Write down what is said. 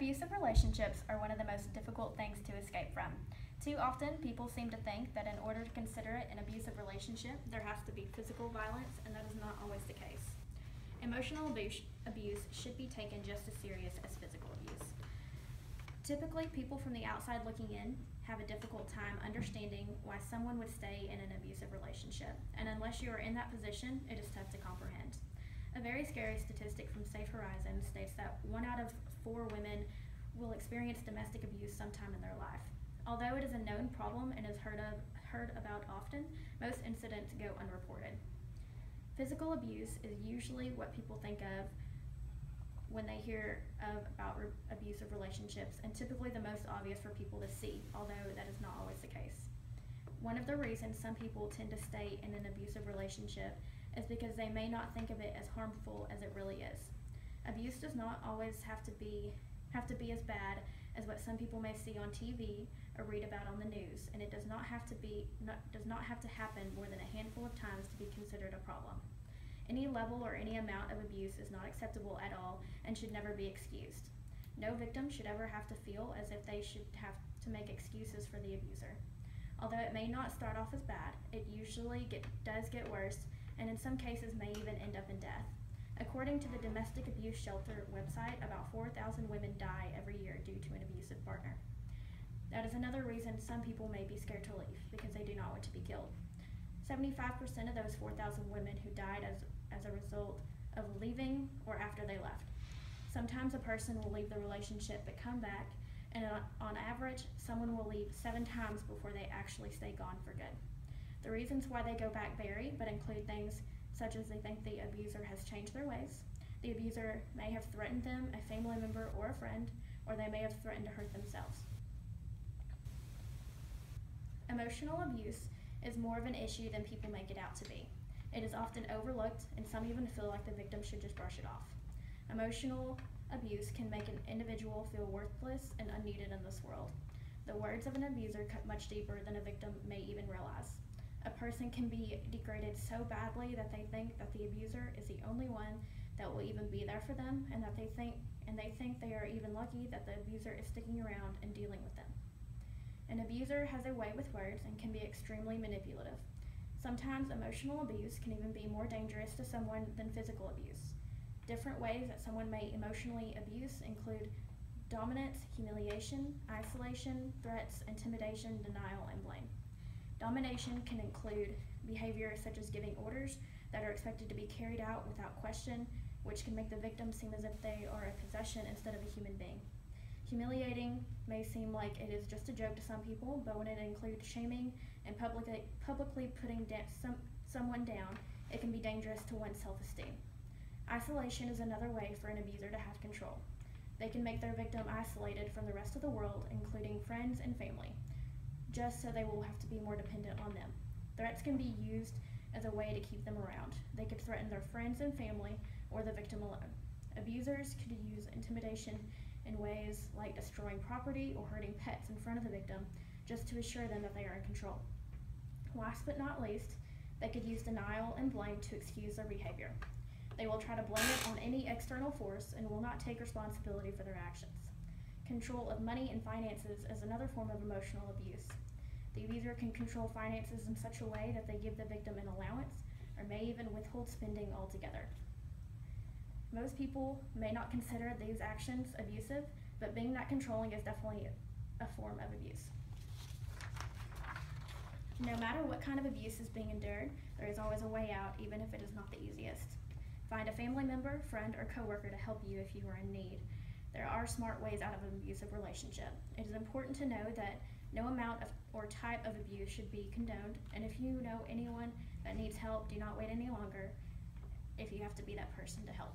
Abusive relationships are one of the most difficult things to escape from. Too often, people seem to think that in order to consider it an abusive relationship, there has to be physical violence, and that is not always the case. Emotional abuse should be taken just as serious as physical abuse. Typically, people from the outside looking in have a difficult time understanding why someone would stay in an abusive relationship, and unless you are in that position, it is tough to comprehend. A very scary statistic from Safe Horizons states that 1 out of 4 women will experience domestic abuse sometime in their life. Although it is a known problem and is heard about often, most incidents go unreported. Physical abuse is usually what people think of when they hear about abusive relationships, and typically the most obvious for people to see, although that is not always the case. One of the reasons some people tend to stay in an abusive relationship is because they may not think of it as harmful as it really is. Abuse does not always have to be as bad as what some people may see on TV or read about on the news, and it does not have to happen more than a handful of times to be considered a problem. Any level or any amount of abuse is not acceptable at all and should never be excused. No victim should ever have to feel as if they should have to make excuses for the abuser. Although it may not start off as bad, it usually does get worse, and in some cases may even end up in death. According to the Domestic Abuse Shelter website, about 4,000 women die every year due to an abusive partner. That is another reason some people may be scared to leave, because they do not want to be killed. 75% of those 4,000 women who died as a result of leaving or after they left. Sometimes a person will leave the relationship but come back, and on average, someone will leave 7 times before they actually stay gone for good. The reasons why they go back vary, but include things such as they think the abuser has changed their ways, the abuser may have threatened them, a family member or a friend, or they may have threatened to hurt themselves. Emotional abuse is more of an issue than people make it out to be. It is often overlooked, and some even feel like the victim should just brush it off. Emotional abuse can make an individual feel worthless and unneeded in this world. The words of an abuser cut much deeper than a victim may even realize. A person can be degraded so badly that they think that the abuser is the only one that will even be there for them, and they think they are even lucky that the abuser is sticking around and dealing with them. An abuser has a way with words and can be extremely manipulative. Sometimes emotional abuse can even be more dangerous to someone than physical abuse. Different ways that someone may emotionally abuse include dominance, humiliation, isolation, threats, intimidation, denial, and blame. Domination can include behavior such as giving orders that are expected to be carried out without question, which can make the victim seem as if they are a possession instead of a human being. Humiliating may seem like it is just a joke to some people, but when it includes shaming and publicly putting someone down, it can be dangerous to one's self-esteem. Isolation is another way for an abuser to have control. They can make their victim isolated from the rest of the world, including friends and family, just so they will have to be more dependent on them. Threats can be used as a way to keep them around. They could threaten their friends and family or the victim alone. Abusers could use intimidation in ways like destroying property or hurting pets in front of the victim just to assure them that they are in control. Last but not least, they could use denial and blame to excuse their behavior. They will try to blame it on any external force and will not take responsibility for their actions. Control of money and finances is another form of emotional abuse. The abuser can control finances in such a way that they give the victim an allowance or may even withhold spending altogether. Most people may not consider these actions abusive, but being that controlling is definitely a form of abuse. No matter what kind of abuse is being endured, there is always a way out, even if it is not the easiest. Find a family member, friend, or coworker to help you if you are in need. There are smart ways out of an abusive relationship. It is important to know that no amount of or type of abuse should be condoned, and if you know anyone that needs help, do not wait any longer if you have to be that person to help.